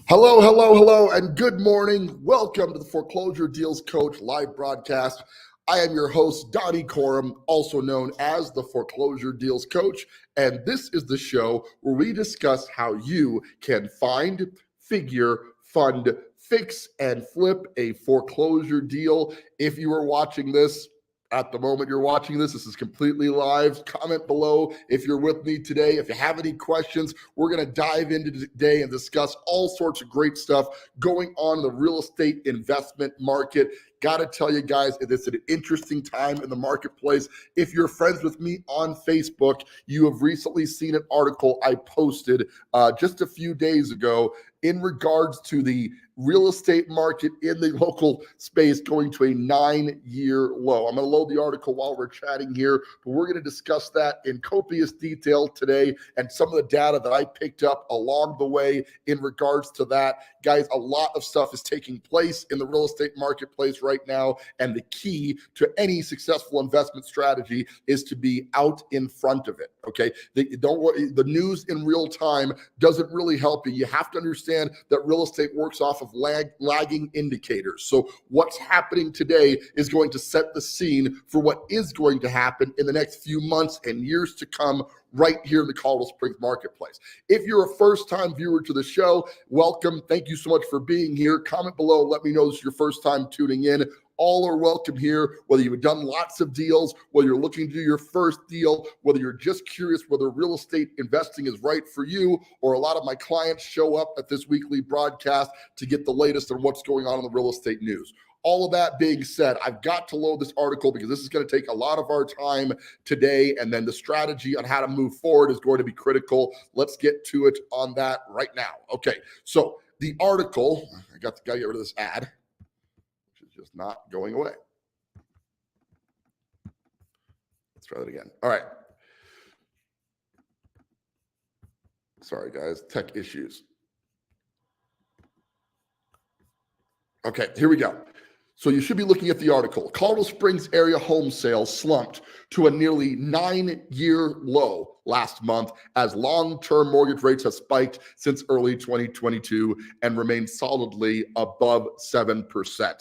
Hello, hello, hello, and good morning. Welcome to the Foreclosure Deals Coach live broadcast. I am your host, Donny Coram, also known as the Foreclosure Deals Coach, and this is the show where we discuss how you can find, figure, fund, fix, and flip a foreclosure deal. If you are watching this, at the moment you're watching this is completely live. Comment below if you're with me today. If you have any questions, we're going to dive into today and discuss all sorts of great stuff going on in the real estate investment market. Got to tell you guys, it's an interesting time in the marketplace. If you're friends with me on Facebook, you have recently seen an article I posted just a few days ago in regards to the real estate market in the local space going to a 9-year low. I'm going to load the article while we're chatting here, but we're going to discuss that in copious detail today and some of the data that I picked up along the way in regards to that. Guys, a lot of stuff is taking place in the real estate marketplace right now, and the key to any successful investment strategy is to be out in front of it, okay? Don't worry, the news in real time doesn't really help you. You have to understand that real estate works off of lagging indicators. So what's happening today is going to set the scene for what is going to happen in the next few months and years to come right here in the Colorado Springs marketplace. If you're a first-time viewer to the show, welcome. Thank you so much for being here. Comment below. Let me know this is your first time tuning in. All are welcome here, whether you've done lots of deals, whether you're looking to do your first deal, whether you're just curious whether real estate investing is right for you, or a lot of my clients show up at this weekly broadcast to get the latest on what's going on in the real estate news. All of that being said, I've got to load this article because this is going to take a lot of our time today, and then the strategy on how to move forward is going to be critical. Let's get to it on that right now. Okay, so the article, I got to get rid of this ad, which is just not going away. Let's try that again. All right. Sorry, guys, tech issues. Okay, here we go. So you should be looking at the article. Colorado Springs area home sales slumped to a nearly 9-year low last month as long-term mortgage rates have spiked since early 2022 and remain solidly above 7%.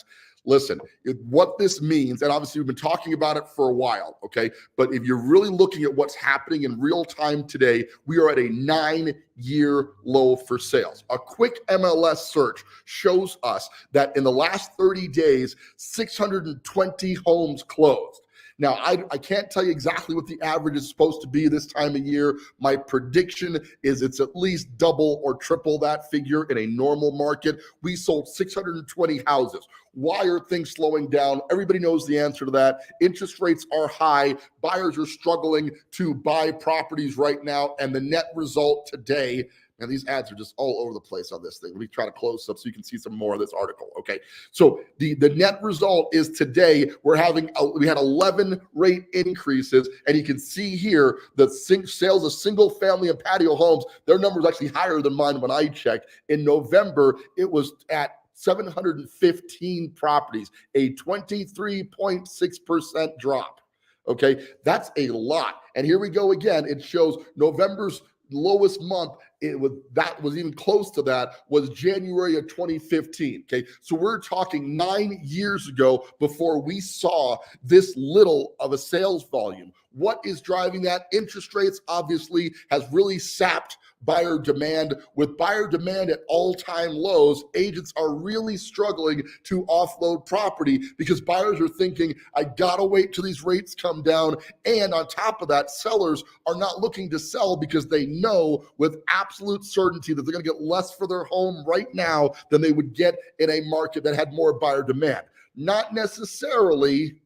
Listen, what this means, and obviously we've been talking about it for a while, okay? But if you're really looking at what's happening in real time today, we are at a 9-year low for sales. A quick MLS search shows us that in the last 30 days, 620 homes closed. Now, I can't tell you exactly what the average is supposed to be this time of year. My prediction is it's at least double or triple that figure in a normal market. We sold 620 houses. Why are things slowing down? Everybody knows the answer to that. Interest rates are high. Buyers are struggling to buy properties right now. And the net result today, and these ads are just all over the place on this thing. Let me try to close up so you can see some more of this article. Okay, so the net result is today we had 11 rate increases, and you can see here the sales of single family and patio homes. Their number is actually higher than mine when I checked. In November, it was at 715 properties, a 23.6% drop. Okay, that's a lot. And here we go again. It shows November's lowest month, that was even close to that, was January of 2015. Okay, so we're talking 9 years ago before we saw this little of a sales volume. What is driving that? Interest rates obviously has really sapped buyer demand. With buyer demand at all-time lows, agents are really struggling to offload property because buyers are thinking, I gotta wait till these rates come down. And on top of that, sellers are not looking to sell because they know with absolute certainty that they're gonna get less for their home right now than they would get in a market that had more buyer demand. Not necessarily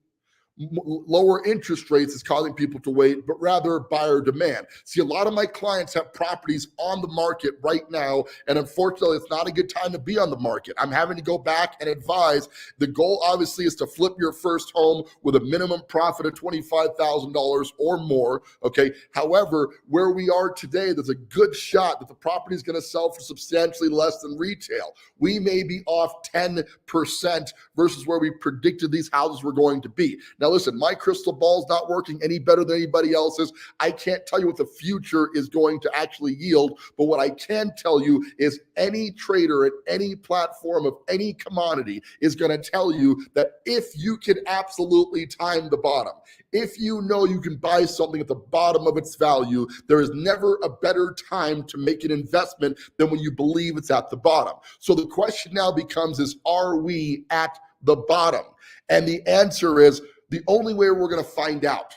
lower interest rates is causing people to wait, but rather buyer demand. See, a lot of my clients have properties on the market right now, and unfortunately, it's not a good time to be on the market. I'm having to go back and advise. The goal, obviously, is to flip your first home with a minimum profit of $25,000 or more, okay? However, where we are today, there's a good shot that the property is going to sell for substantially less than retail. We may be off 10% versus where we predicted these houses were going to be. Now, listen, my crystal ball is not working any better than anybody else's. I can't tell you what the future is going to actually yield, but what I can tell you is any trader at any platform of any commodity is going to tell you that if you can absolutely time the bottom, if you know you can buy something at the bottom of its value, there is never a better time to make an investment than when you believe it's at the bottom. So the question now becomes are we at the bottom? And the answer is the only way we're going to find out,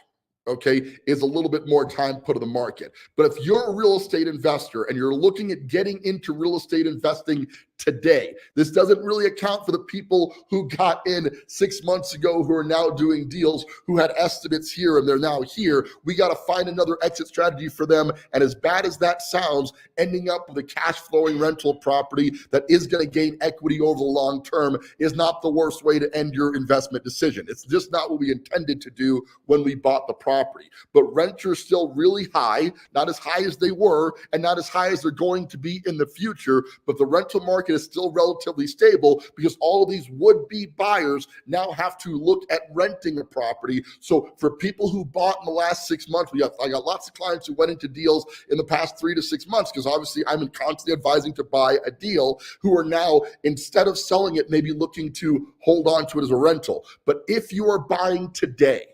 okay, is a little bit more time put in the market. But if you're a real estate investor and you're looking at getting into real estate investing today, this doesn't really account for the people who got in 6 months ago who are now doing deals, who had estimates here and they're now here. We got to find another exit strategy for them. And as bad as that sounds, ending up with a cash flowing rental property that is going to gain equity over the long term is not the worst way to end your investment decision. It's just not what we intended to do when we bought the property. But rents are still really high, not as high as they were and not as high as they're going to be in the future. But the rental market is still relatively stable because all of these would-be buyers now have to look at renting a property. So for people who bought in the last 6 months, I got lots of clients who went into deals in the past 3 to 6 months because obviously I'm constantly advising to buy a deal, who are now, instead of selling it, maybe looking to hold on to it as a rental. But if you are buying today,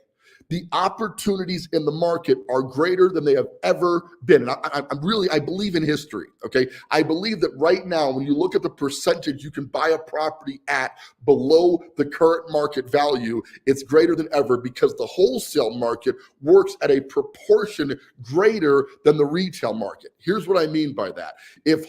the opportunities in the market are greater than they have ever been. And I believe in history, okay? I believe that right now, when you look at the percentage you can buy a property at below the current market value, it's greater than ever because the wholesale market works at a proportion greater than the retail market. Here's what I mean by that. If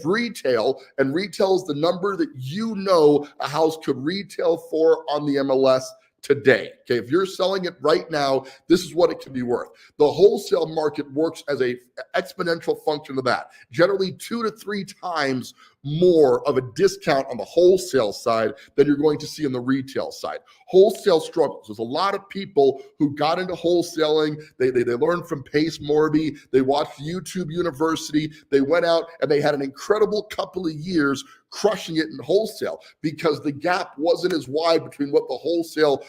retail, and retail is the number that you know a house could retail for on the MLS today. Okay, if you're selling it right now, this is what it can be worth. The wholesale market works as a exponential function of that. Generally 2 to 3 times more of a discount on the wholesale side than you're going to see on the retail side. Wholesale struggles. There's a lot of people who got into wholesaling. They learned from Pace Morby. They watched YouTube University. They went out and they had an incredible couple of years crushing it in wholesale because the gap wasn't as wide between what wholesale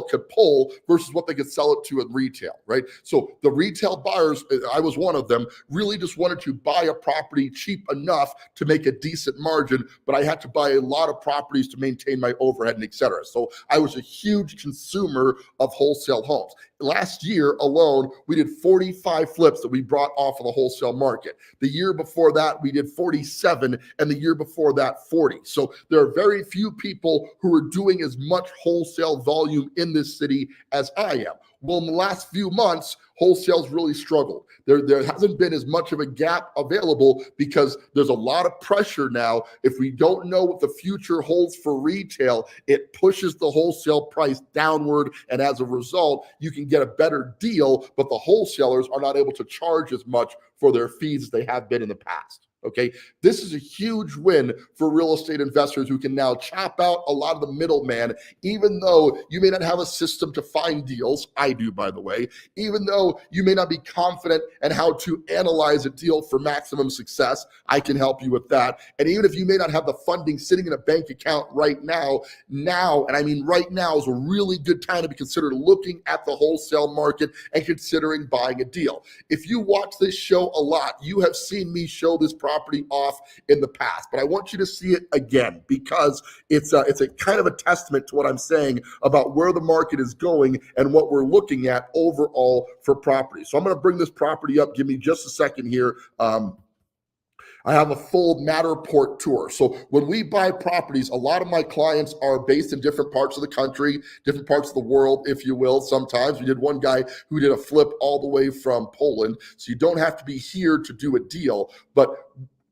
could pull versus what they could sell it to in retail, right? So the retail buyers, I was one of them, really just wanted to buy a property cheap enough to make a decent margin, but I had to buy a lot of properties to maintain my overhead and et cetera. So I was a huge consumer of wholesale homes. Last year alone, we did 45 flips that we brought off of the wholesale market. The year before that, we did 47, and the year before that, 40. So there are very few people who are doing as much wholesale volume in this city as I am. Well, in the last few months, wholesale's really struggled. There hasn't been as much of a gap available because there's a lot of pressure now. If we don't know what the future holds for retail, it pushes the wholesale price downward. And as a result, you can get a better deal, but the wholesalers are not able to charge as much for their fees as they have been in the past. Okay, this is a huge win for real estate investors who can now chop out a lot of the middleman, even though you may not have a system to find deals. I do, by the way, even though you may not be confident in how to analyze a deal for maximum success. I can help you with that. And even if you may not have the funding sitting in a bank account right now, and I mean right now is a really good time to be considered looking at the wholesale market and considering buying a deal. If you watch this show a lot, you have seen me show this property off in the past, but I want you to see it again because it's a kind of a testament to what I'm saying about where the market is going and what we're looking at overall for property. So I'm going to bring this property up. Give me just a second here. I have a full Matterport tour. So when we buy properties, a lot of my clients are based in different parts of the country, different parts of the world, if you will. Sometimes we did one guy who did a flip all the way from Poland. So you don't have to be here to do a deal, but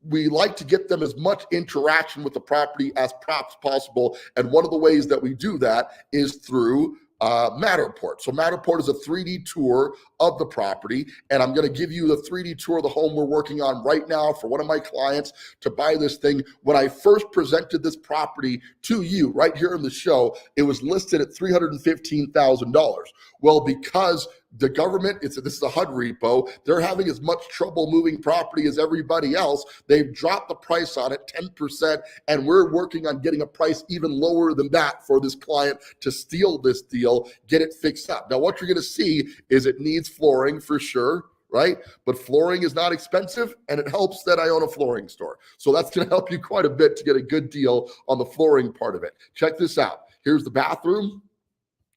we like to get them as much interaction with the property as possible. And one of the ways that we do that is through Matterport. So Matterport is a 3D tour of the property, and I'm going to give you the 3D tour of the home we're working on right now for one of my clients to buy this thing. When I first presented this property to you right here in the show, it was listed at $315,000. Well, because the government, this is a HUD repo, they're having as much trouble moving property as everybody else. They've dropped the price on it 10%, and we're working on getting a price even lower than that for this client to steal this deal, get it fixed up. Now, what you're going to see is it needs flooring for sure, right? But flooring is not expensive, and it helps that I own a flooring store. So that's going to help you quite a bit to get a good deal on the flooring part of it. Check this out. Here's the bathroom.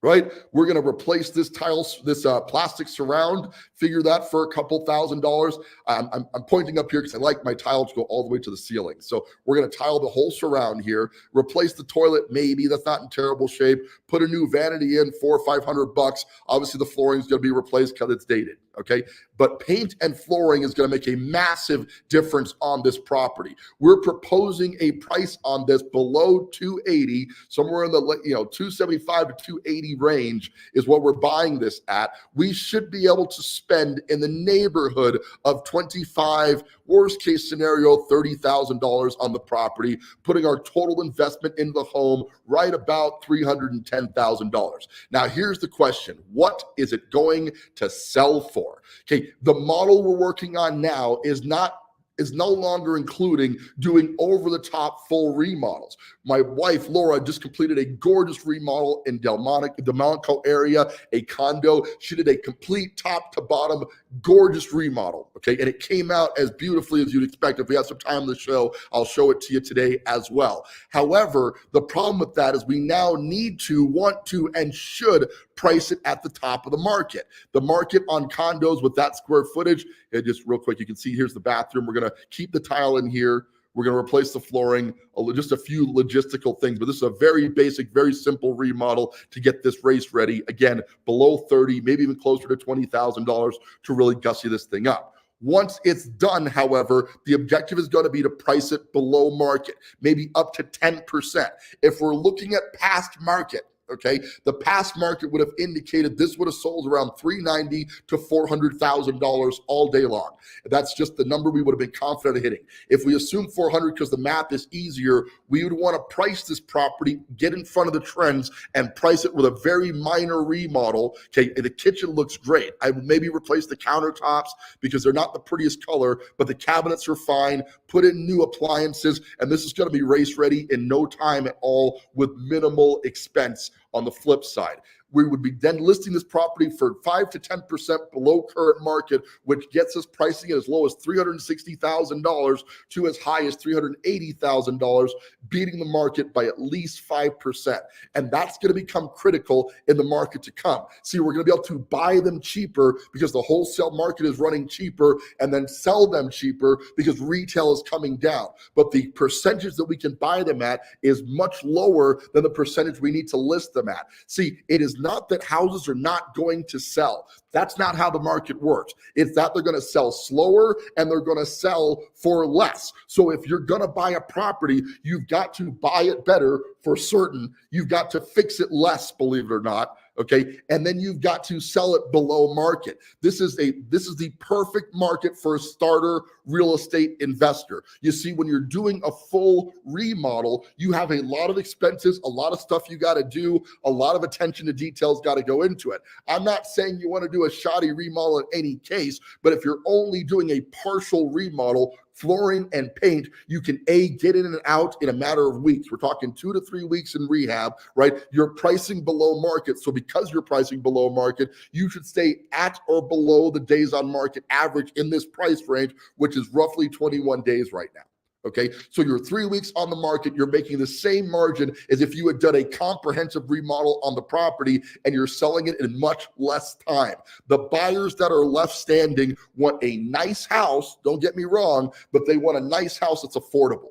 Right? We're going to replace this plastic surround, figure that for a couple $1,000s. I'm pointing up here because I like my tile to go all the way to the ceiling. So we're going to tile the whole surround here, replace the toilet, maybe that's not in terrible shape, put a new vanity in, $400 or $500. Obviously the flooring is going to be replaced because it's dated. Okay. But paint and flooring is going to make a massive difference on this property. We're proposing a price on this below 280, somewhere in the 275 to 280 range is what we're buying this at. We should be able to spend in the neighborhood of 25, worst case scenario, $30,000 on the property, putting our total investment into the home right about $310,000. Now, here's the question. What is it going to sell for? Okay, the model we're working on now is no longer including doing over-the-top full remodels. My wife, Laura, just completed a gorgeous remodel in Delmonico area, a condo. She did a complete top-to-bottom gorgeous remodel, okay? And it came out as beautifully as you'd expect. If we have some time on the show, I'll show it to you today as well. However, the problem with that is we now need to, want to, and should price it at the top of the market. The market on condos with that square footage, and just real quick, you can see here's the bathroom. We're going to keep the tile in here. We're going to replace the flooring, just a few logistical things, but this is a very basic, very simple remodel to get this race ready. Again, below 30, maybe even closer to $20,000 to really gussy this thing up. Once it's done, however, the objective is going to be to price it below market, maybe up to 10%. If we're looking at past market, okay, the past market would have indicated this would have sold around $390,000 to $400,000 all day long. That's just the number we would have been confident of hitting. If we assume 400 because the math is easier, we would want to price this property, get in front of the trends, and price it with a very minor remodel. Okay, the kitchen looks great. I would maybe replace the countertops because they're not the prettiest color, but the cabinets are fine. Put in new appliances, and this is going to be race ready in no time at all with minimal expense. On the flip side, we would be then listing this property for 5 to 10% below current market, which gets us pricing it as low as $360,000 to as high as $380,000, beating the market by at least 5%. And that's going to become critical in the market to come. See, we're going to be able to buy them cheaper because the wholesale market is running cheaper, and then sell them cheaper because retail is coming down. But the percentage that we can buy them at is much lower than the percentage we need to list them at. See, it is not that houses are not going to sell. That's not how the market works. It's that they're going to sell slower and they're going to sell for less. So if you're going to buy a property, you've got to buy it better for certain. You've got to fix it less, believe it or not. Okay. And then you've got to sell it below market. This is the perfect market for a starter real estate investor. You see, when you're doing a full remodel, you have a lot of expenses, a lot of stuff you got to do, a lot of attention to details got to go into it. I'm not saying you want to do a shoddy remodel in any case, but if you're only doing a partial remodel, flooring and paint, you can get in and out in a matter of weeks. We're talking 2 to 3 weeks in rehab, right? You're pricing below market. So because you're pricing below market, you should stay at or below the days on market average in this price range, which is roughly 21 days right now. Okay, so you're 3 weeks on the market, you're making the same margin as if you had done a comprehensive remodel on the property, and you're selling it in much less time. The buyers that are left standing want a nice house, don't get me wrong, but they want a nice house that's affordable.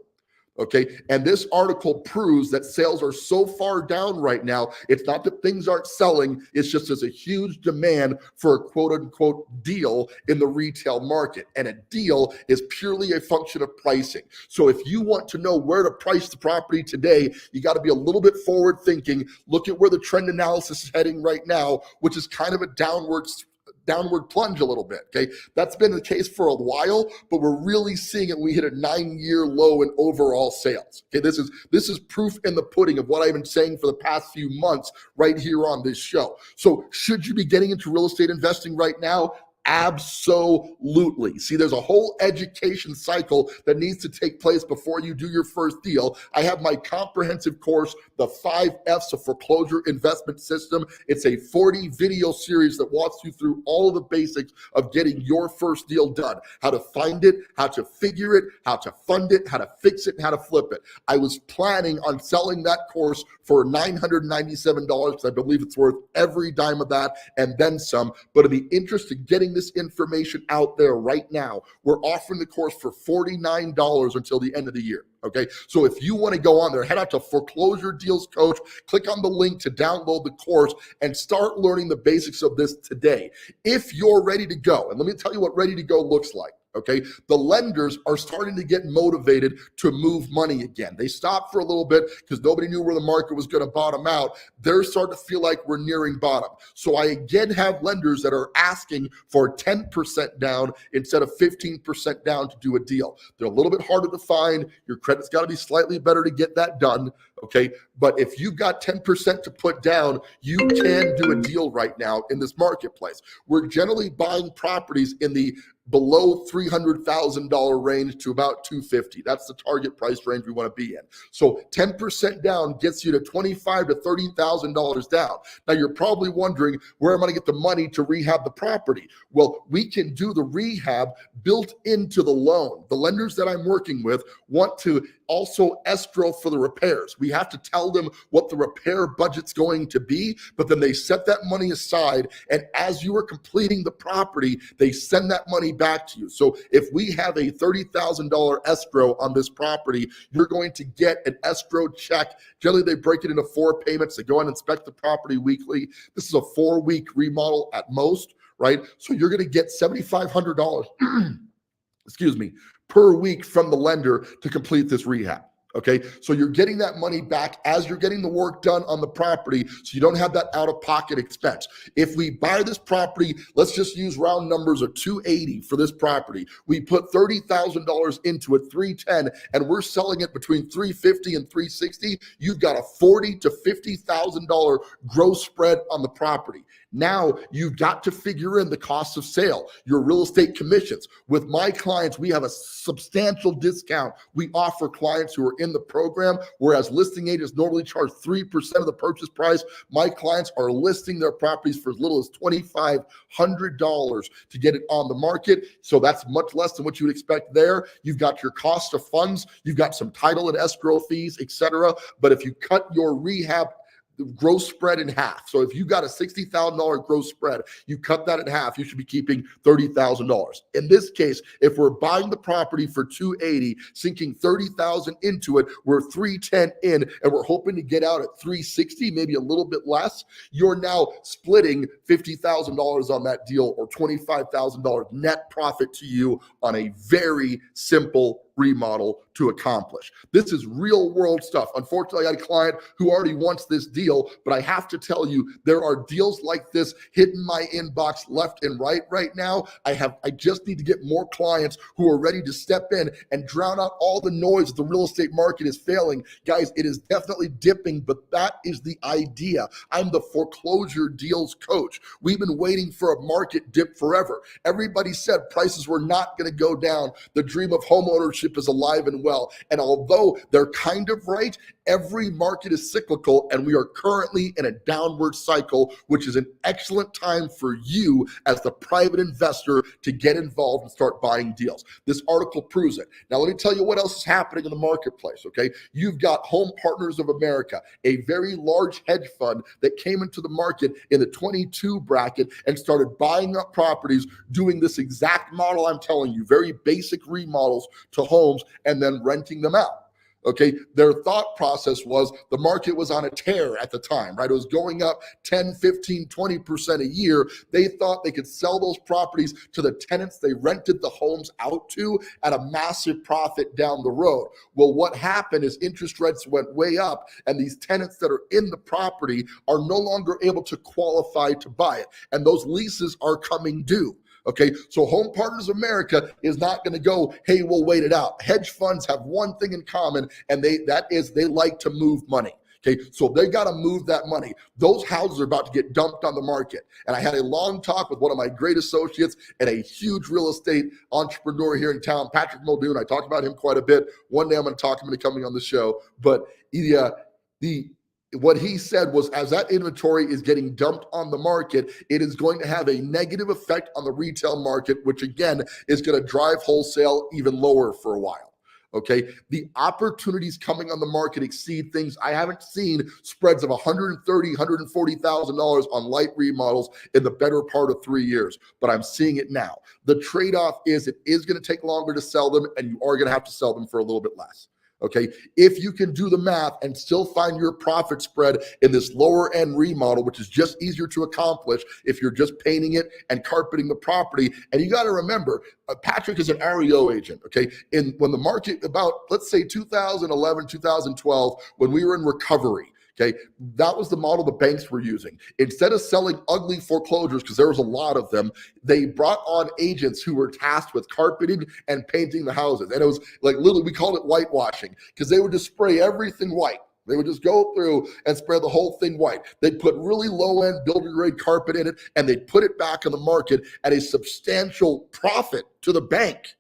Okay, and this article proves that sales are so far down right now. It's not that things aren't selling, it's just there's a huge demand for a quote unquote deal in the retail market. And a deal is purely a function of pricing. So if you want to know where to price the property today, you got to be a little bit forward thinking. Look at where the trend analysis is heading right now, which is kind of a downward downward plunge a little bit, okay? That's been the case for a while, but we're really seeing it when we hit a 9-year low in overall sales. Okay, this is proof in the pudding of what I've been saying for the past few months right here on this show. So should you be getting into real estate investing right now? Absolutely. See, there's a whole education cycle that needs to take place before you do your first deal. I have my comprehensive course, The 5 F's of Foreclosure Investment System. It's a 40 video series that walks you through all of the basics of getting your first deal done. How to find it, how to figure it, how to fund it, how to fix it, and how to flip it. I was planning on selling that course for $997 because I believe it's worth every dime of that and then some. But in the interest of getting this information out there right now, we're offering the course for $49 until the end of the year. Okay, so if you want to go on there, head out to Foreclosure Deals Coach, click on the link to download the course and start learning the basics of this today. If you're ready to go, and let me tell you what ready to go looks like. Okay, the lenders are starting to get motivated to move money again. They stopped for a little bit because nobody knew where the market was going to bottom out. They're starting to feel like we're nearing bottom. So I again have lenders that are asking for 10% down instead of 15% down to do a deal. They're a little bit harder to find. Your credit's got to be slightly better to get that done. Okay, but if you've got 10% to put down, you can do a deal right now in this marketplace. We're generally buying properties in the below $300,000 range to about $250,000. That's the target price range we want to be in. So 10% down gets you to $25,000 to $30,000 down. Now you're probably wondering, where am I going to get the money to rehab the property? Well, we can do the rehab built into the loan. The lenders that I'm working with want to also escrow for the repairs. We have to tell them what the repair budget's going to be, but then they set that money aside, and as you are completing the property, they send that money back to you. So if we have a $30,000 escrow on this property, you're going to get an escrow check. Generally, they break it into 4 payments. They go and inspect the property weekly. This is a 4-week remodel at most, right? So you're going to get $7,500, excuse me, per week from the lender to complete this rehab. Okay, so you're getting that money back as you're getting the work done on the property, so you don't have that out-of-pocket expense. If we buy this property, let's just use round numbers of $280 for this property. We put $30,000 into it, $310, and we're selling it between $350 and $360. You've got a $40,000 to $50,000 gross spread on the property. Now you've got to figure in the cost of sale, your real estate commissions. With my clients, we have a substantial discount we offer clients who are in the program, whereas listing agents normally charge 3% of the purchase price. My clients are listing their properties for as little as $2,500 to get it on the market. So that's much less than what you would expect there. You've got your cost of funds, you've got some title and escrow fees, etc. But if you cut your rehab gross spread in half. So if you got a $60,000 gross spread, you cut that in half, you should be keeping $30,000. In this case, if we're buying the property for $280, sinking $30,000 into it, we're $310 in, and we're hoping to get out at $360, maybe a little bit less. You're now splitting $50,000 on that deal, or $25,000 net profit to you on a very simple remodel to accomplish. This is real world stuff. Unfortunately, I got a client who already wants this deal, but I have to tell you, there are deals like this hitting my inbox left and right now. I just need to get more clients who are ready to step in and drown out all the noise that the real estate market is failing. Guys, it is definitely dipping, but that is the idea. I'm the foreclosure deals coach. We've been waiting for a market dip forever. Everybody said prices were not going to go down. The dream of homeownership is alive and well. And although they're kind of right, every market is cyclical, and we are currently in a downward cycle, which is an excellent time for you as the private investor to get involved and start buying deals. This article proves it. Now, let me tell you what else is happening in the marketplace, okay? You've got Home Partners of America, a very large hedge fund that came into the market in the 22 bracket and started buying up properties, doing this exact model I'm telling you, very basic remodels to homes, and then renting them out. Okay, their thought process was the market was on a tear at the time, right? It was going up 10, 15, 20% a year. They thought they could sell those properties to the tenants they rented the homes out to at a massive profit down the road. Well, what happened is interest rates went way up, and these tenants that are in the property are no longer able to qualify to buy it, and those leases are coming due. Okay, so Home Partners America is not going to go, hey, we'll wait it out. Hedge funds have one thing in common, and they like to move money. Okay, so they got to move that money. Those houses are about to get dumped on the market. And I had a long talk with one of my great associates and a huge real estate entrepreneur here in town, Patrick Muldoon. I talked about him quite a bit. One day I'm going to talk him into coming on the show. But what he said was, as that inventory is getting dumped on the market, it is going to have a negative effect on the retail market, which again is going to drive wholesale even lower for a while. Okay, the opportunities coming on the market exceed things I haven't seen. Spreads of $130,000, $140,000 on light remodels in the better part of 3 years, but I'm seeing it now. The trade-off is it is going to take longer to sell them, and you are going to have to sell them for a little bit less. Okay, if you can do the math and still find your profit spread in this lower end remodel, which is just easier to accomplish if you're just painting it and carpeting the property. And you got to remember, Patrick is an REO agent. Okay, when the market about, let's say 2011, 2012, when we were in recovery. Okay, that was the model the banks were using. Instead of selling ugly foreclosures, because there was a lot of them, they brought on agents who were tasked with carpeting and painting the houses. And it was like literally, we called it whitewashing, because they would just spray everything white. They would just go through and spray the whole thing white. They'd put really low-end builder-grade carpet in it, and they'd put it back on the market at a substantial profit to the bank.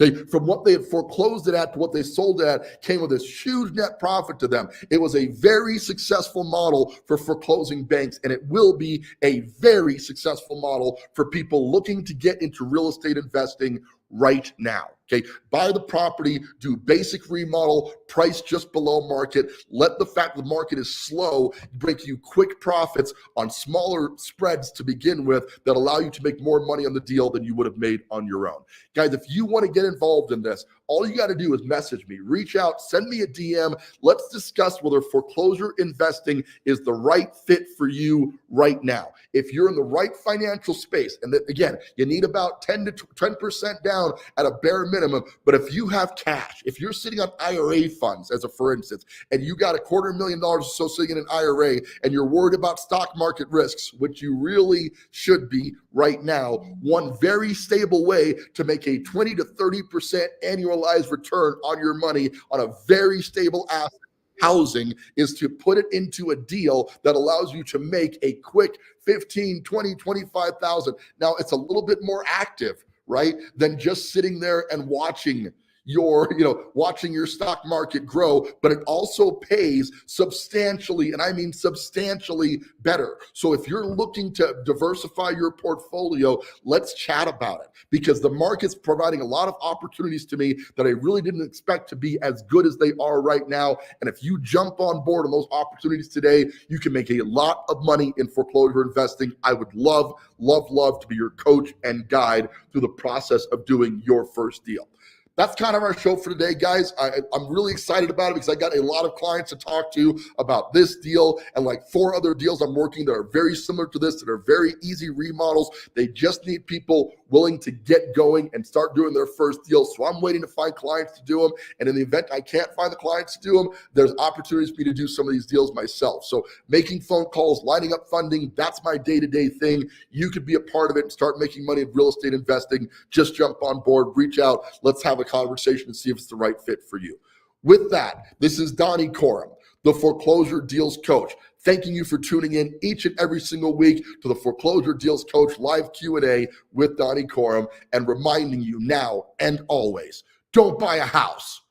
Okay, from what they had foreclosed it at to what they sold it at came with this huge net profit to them. It was a very successful model for foreclosing banks, and it will be a very successful model for people looking to get into real estate investing right now. Okay, buy the property, do basic remodel, price just below market. Let the fact the market is slow bring you quick profits on smaller spreads to begin with that allow you to make more money on the deal than you would have made on your own. Guys, if you want to get involved in this, all you got to do is message me, reach out, send me a DM. Let's discuss whether foreclosure investing is the right fit for you right now. If you're in the right financial space, and that, again, you need about 10 to 10% down at a bare minimum. But if you have cash, if you're sitting on IRA funds, as a for instance, and you got $250,000 or so sitting in an IRA, and you're worried about stock market risks, which you really should be right now, one very stable way to make a 20 to 30% annualized return on your money on a very stable asset, housing, is to put it into a deal that allows you to make a quick 15, 20, 25,000. Now it's a little bit more active, right, than just sitting there and watching your stock market grow, but it also pays substantially, and I mean substantially better. So if you're looking to diversify your portfolio, let's chat about it, because the market's providing a lot of opportunities to me that I really didn't expect to be as good as they are right now. And if you jump on board on those opportunities today, you can make a lot of money in foreclosure investing. I would love to be your coach and guide through the process of doing your first deal. That's kind of our show for today, guys. I'm really excited about it because I got a lot of clients to talk to about this deal and like 4 other deals I'm working that are very similar to this, that are very easy remodels. They just need people willing to get going and start doing their first deal. So I'm waiting to find clients to do them. And in the event I can't find the clients to do them, there's opportunities for me to do some of these deals myself. So making phone calls, lining up funding, that's my day-to-day thing. You could be a part of it and start making money in real estate investing. Just jump on board, reach out. Let's have a conversation and see if it's the right fit for you. With that, this is Donny Coram, the Foreclosure Deals Coach, thanking you for tuning in each and every single week to the Foreclosure Deals Coach live Q&A with Donny Coram, and reminding you now and always, don't buy a house,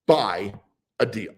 buy a deal.